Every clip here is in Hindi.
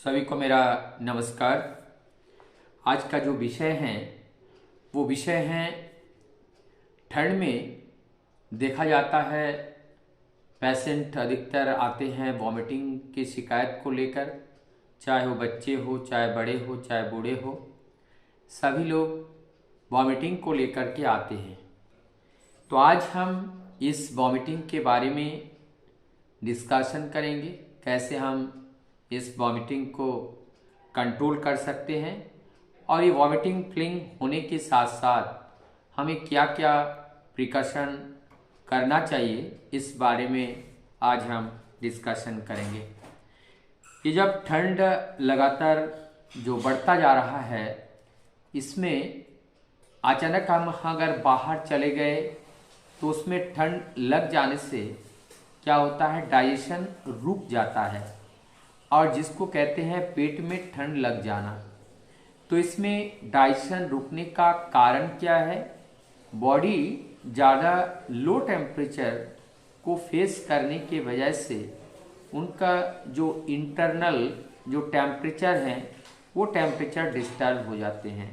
सभी को मेरा नमस्कार। आज का जो विषय है वो विषय है ठंड में देखा जाता है पेशेंट अधिकतर आते हैं वॉमिटिंग की शिकायत को लेकर, चाहे वो बच्चे हो, चाहे बड़े हो, चाहे बूढ़े हो, सभी लोग वॉमिटिंग को लेकर के आते हैं। तो आज हम इस वॉमिटिंग के बारे में डिस्कशन करेंगे, कैसे हम इस वॉमिटिंग को कंट्रोल कर सकते हैं और ये वॉमिटिंग फीलिंग होने के साथ साथ हमें क्या क्या प्रिकॉशन करना चाहिए, इस बारे में आज हम डिस्कशन करेंगे। कि जब ठंड लगातार जो बढ़ता जा रहा है, इसमें अचानक हम अगर बाहर चले गए तो उसमें ठंड लग जाने से क्या होता है, डाइजेशन रुक जाता है और जिसको कहते हैं पेट में ठंड लग जाना। तो इसमें डाइजेशन रुकने का कारण क्या है? बॉडी ज़्यादा लो टेम्परेचर को फेस करने की वजह से उनका जो इंटरनल जो टेम्परेचर है वो टेम्परेचर डिस्टर्ब हो जाते हैं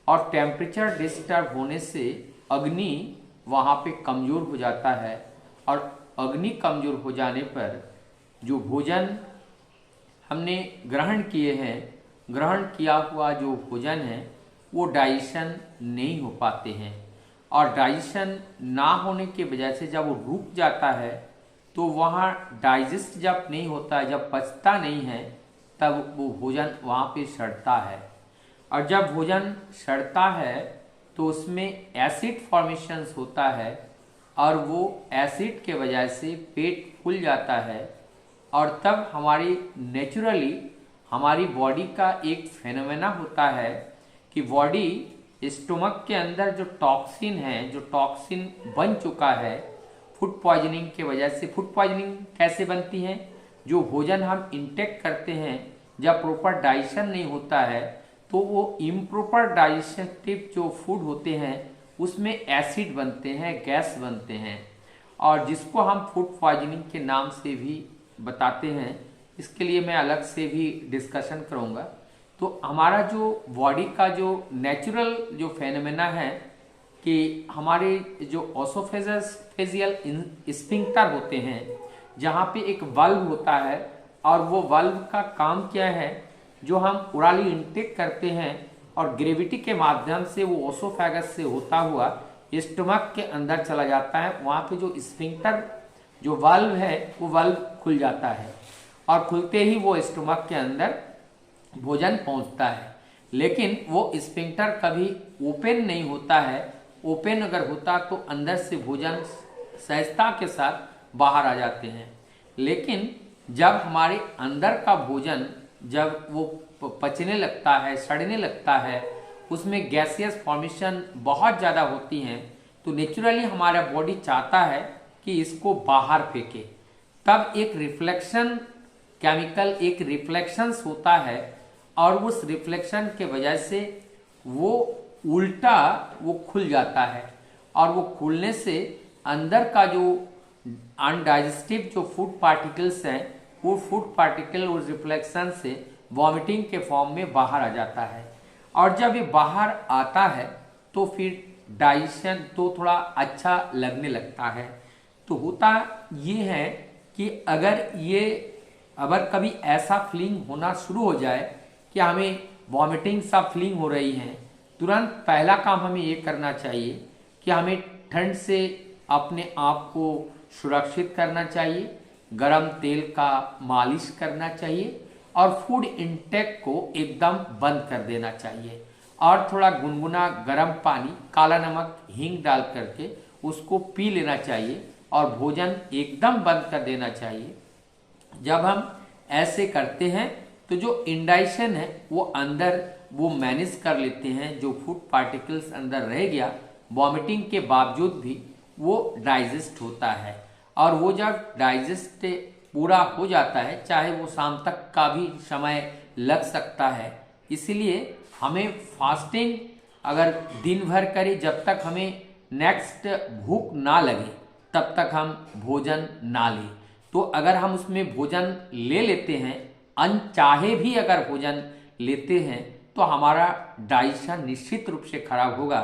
और टेम्परेचर डिस्टर्ब होने से अग्नि वहाँ पे कमज़ोर हो जाता है और अग्नि कमज़ोर हो जाने पर जो भोजन हमने ग्रहण किए हैं, ग्रहण किया हुआ जो भोजन है वो डाइजेशन नहीं हो पाते हैं और डाइजेशन ना होने की वजह से जब वो रुक जाता है तो वहाँ डाइजेस्ट जब नहीं होता है, जब पचता नहीं है, तब वो भोजन वहाँ पे सड़ता है और जब भोजन सड़ता है तो उसमें एसिड फॉर्मेशंस होता है और वो एसिड के वजह से पेट फूल जाता है और तब हमारी नेचुरली हमारी बॉडी का एक फेनोमेना होता है कि बॉडी स्टोमक के अंदर जो टॉक्सिन है, जो टॉक्सिन बन चुका है फूड पॉइजनिंग के वजह से। फूड पॉइजनिंग कैसे बनती है? जो भोजन हम इंटेक करते हैं, जब प्रॉपर डाइजेशन नहीं होता है तो वो इम्प्रॉपर डाइजेस्टिव जो फूड होते हैं उसमें एसिड बनते हैं, गैस बनते हैं और जिसको हम फूड पॉइजनिंग के नाम से भी बताते हैं। इसके लिए मैं अलग से भी डिस्कशन करूँगा। तो हमारा जो बॉडी का जो नेचुरल जो फेनोमेना है कि हमारे जो ओसोफेजियल स्फिंक्टर होते हैं, जहाँ पे एक वाल्व होता है और वो वाल्व का काम क्या है, जो हम ओरली इंटेक करते हैं और ग्रेविटी के माध्यम से वो ओसोफेगस से होता हुआ स्टमक के अंदर चला जाता है। वहाँ पे जो स्फिंक्टर जो वाल्व है वो वाल्व खुल जाता है और खुलते ही वो स्टमक के अंदर भोजन पहुंचता है। लेकिन वो स्फिंक्टर कभी ओपन नहीं होता है। ओपन अगर होता तो अंदर से भोजन सहजता के साथ बाहर आ जाते हैं। लेकिन जब हमारे अंदर का भोजन जब वो पचने लगता है, सड़ने लगता है, उसमें गैसियस फॉर्मेशन बहुत ज़्यादा होती हैं, तो नेचुरली हमारा बॉडी चाहता है कि इसको बाहर फेंके। तब एक रिफ्लेक्शन केमिकल, एक रिफ्लेक्शंस होता है और उस रिफ्लेक्शन के वजह से वो उल्टा वो खुल जाता है और वो खुलने से अंदर का जो अनडाइजेस्टिव जो फूड पार्टिकल्स हैं वो फूड पार्टिकल उस रिफ्लेक्शन से वॉमिटिंग के फॉर्म में बाहर आ जाता है और जब ये बाहर आता है तो फिर डाइजेशन तो थोड़ा अच्छा लगने लगता है। तो होता ये है कि अगर कभी ऐसा फीलिंग होना शुरू हो जाए कि हमें वॉमिटिंग सा फीलिंग हो रही है, तुरंत पहला काम हमें ये करना चाहिए कि हमें ठंड से अपने आप को सुरक्षित करना चाहिए, गरम तेल का मालिश करना चाहिए और फूड इंटेक को एकदम बंद कर देना चाहिए और थोड़ा गुनगुना गर्म पानी, काला नमक, हींग डाल करके उसको पी लेना चाहिए और भोजन एकदम बंद कर देना चाहिए। जब हम ऐसे करते हैं तो जो इंडाइजेशन है वो अंदर वो मैनेज कर लेते हैं, जो फूड पार्टिकल्स अंदर रह गया वॉमिटिंग के बावजूद भी वो डाइजेस्ट होता है और वो जब डाइजेस्ट पूरा हो जाता है, चाहे वो शाम तक का भी समय लग सकता है। इसलिए हमें फास्टिंग अगर दिन भर करें, जब तक हमें नेक्स्ट भूख ना लगे तब तक हम भोजन ना लें। तो अगर हम उसमें भोजन ले लेते हैं अनचाहे भी अगर भोजन लेते हैं तो हमारा डाइजेशन निश्चित रूप से खराब होगा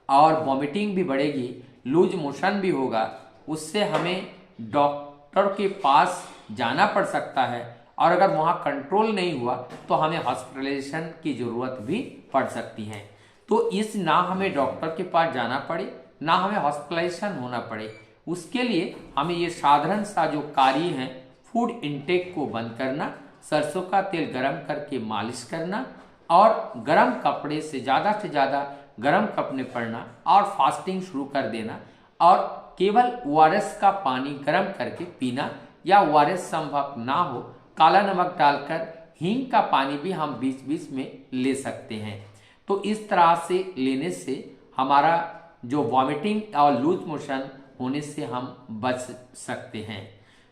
और वॉमिटिंग भी बढ़ेगी, लूज मोशन भी होगा। उससे हमें डॉक्टर के पास जाना पड़ सकता है और अगर वहाँ कंट्रोल नहीं हुआ तो हमें हॉस्पिटलाइजेशन की ज़रूरत भी पड़ सकती है। तो इस ना हमें डॉक्टर के पास जाना पड़े ना हमें हॉस्पिटलाइजेशन होना पड़े, उसके लिए हमें ये साधारण सा जो कार्य है, फूड इनटेक को बंद करना, सरसों का तेल गरम करके मालिश करना और गरम कपड़े से ज़्यादा गरम कपड़े पहनना और फास्टिंग शुरू कर देना और केवल ओआरएस का पानी गरम करके पीना या ओआरएस संभव ना हो काला नमक डालकर हींग का पानी भी हम बीच बीच में ले सकते हैं। तो इस तरह से लेने से हमारा जो वॉमिटिंग और लूज मोशन होने से हम बच सकते हैं।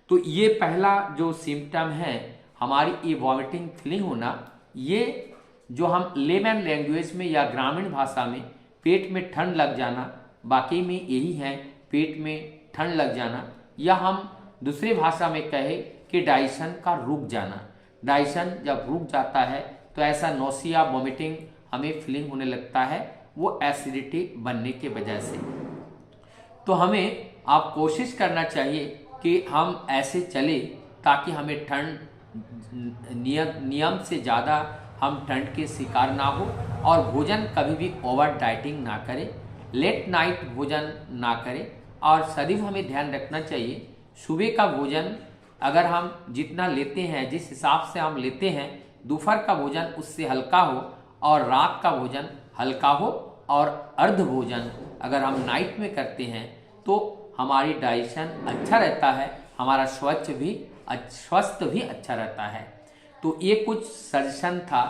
तो ये पहला जो सिम्टम है हमारी ये वॉमिटिंग फीलिंग होना, ये जो हम लेमन लैंग्वेज में या ग्रामीण भाषा में पेट में ठंड लग जाना, बाकी में यही है पेट में ठंड लग जाना, या हम दूसरी भाषा में कहें कि डाइजेशन का रुक जाना। डाइजेशन जब रुक जाता है तो ऐसा नौसिया वॉमिटिंग हमें फीलिंग होने लगता है, वो एसिडिटी बनने के वजह से। तो हमें आप कोशिश करना चाहिए कि हम ऐसे चले ताकि हमें ठंड नियम से ज़्यादा हम ठंड के शिकार ना हो और भोजन कभी भी ओवर डाइटिंग ना करें, लेट नाइट भोजन ना करें और सदैव हमें ध्यान रखना चाहिए सुबह का भोजन अगर हम जितना लेते हैं, जिस हिसाब से हम लेते हैं, दोपहर का भोजन उससे हल्का हो और रात का भोजन हल्का हो और अर्ध भोजन अगर हम नाइट में करते हैं तो हमारी डाइजेशन अच्छा रहता है, हमारा स्वस्थ भी अच्छा रहता है। तो ये कुछ सजेशन था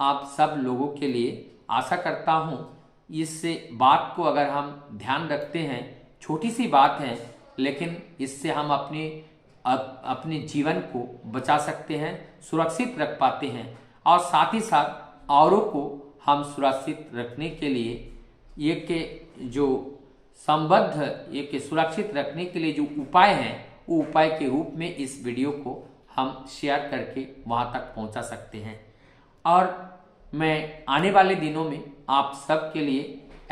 आप सब लोगों के लिए। आशा करता हूँ इस बात को अगर हम ध्यान रखते हैं, छोटी सी बात है लेकिन इससे हम अपने जीवन को बचा सकते हैं, सुरक्षित रख पाते हैं और साथ ही साथ औरों को हम सुरक्षित रखने के लिए सुरक्षित रखने के लिए जो उपाय हैं वो उपाय के रूप में इस वीडियो को हम शेयर करके वहाँ तक पहुँचा सकते हैं। और मैं आने वाले दिनों में आप सब के लिए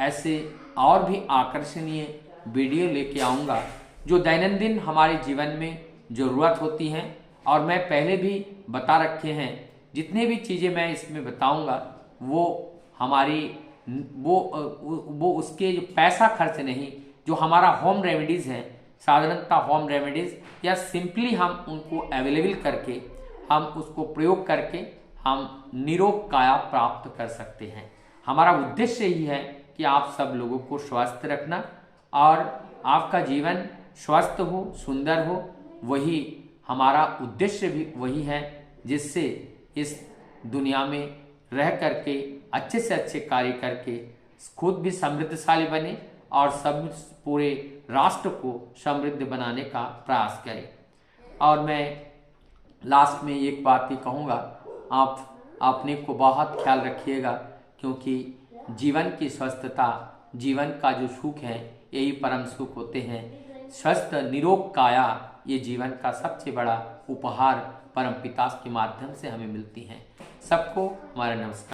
ऐसे और भी आकर्षणीय वीडियो लेके आऊँगा जो दैनंदिन हमारे जीवन में ज़रूरत होती हैं। और मैं पहले भी बता रखे हैं, जितने भी चीज़ें मैं इसमें बताऊंगा वो हमारी वो उसके जो पैसा खर्च नहीं, जो हमारा होम रेमेडीज़ है, साधारणतः होम रेमेडीज़ या सिंपली हम उनको अवेलेबल करके हम उसको प्रयोग करके हम निरोग काया प्राप्त कर सकते हैं। हमारा उद्देश्य यही है कि आप सब लोगों को स्वस्थ रखना और आपका जीवन स्वस्थ हो, सुंदर हो, वही हमारा उद्देश्य भी वही है, जिससे इस दुनिया में रह करके अच्छे से अच्छे कार्य करके खुद भी समृद्धशाली बने और सब पूरे राष्ट्र को समृद्ध बनाने का प्रयास करें। और मैं लास्ट में एक बात ही कहूँगा, आप अपने को बहुत ख्याल रखिएगा, क्योंकि जीवन की स्वस्थता, जीवन का जो सुख है यही परम सुख होते हैं। स्वस्थ निरोग काया ये जीवन का सबसे बड़ा उपहार परमपिता के माध्यम से हमें मिलती हैं। सबको हमारा नमस्कार।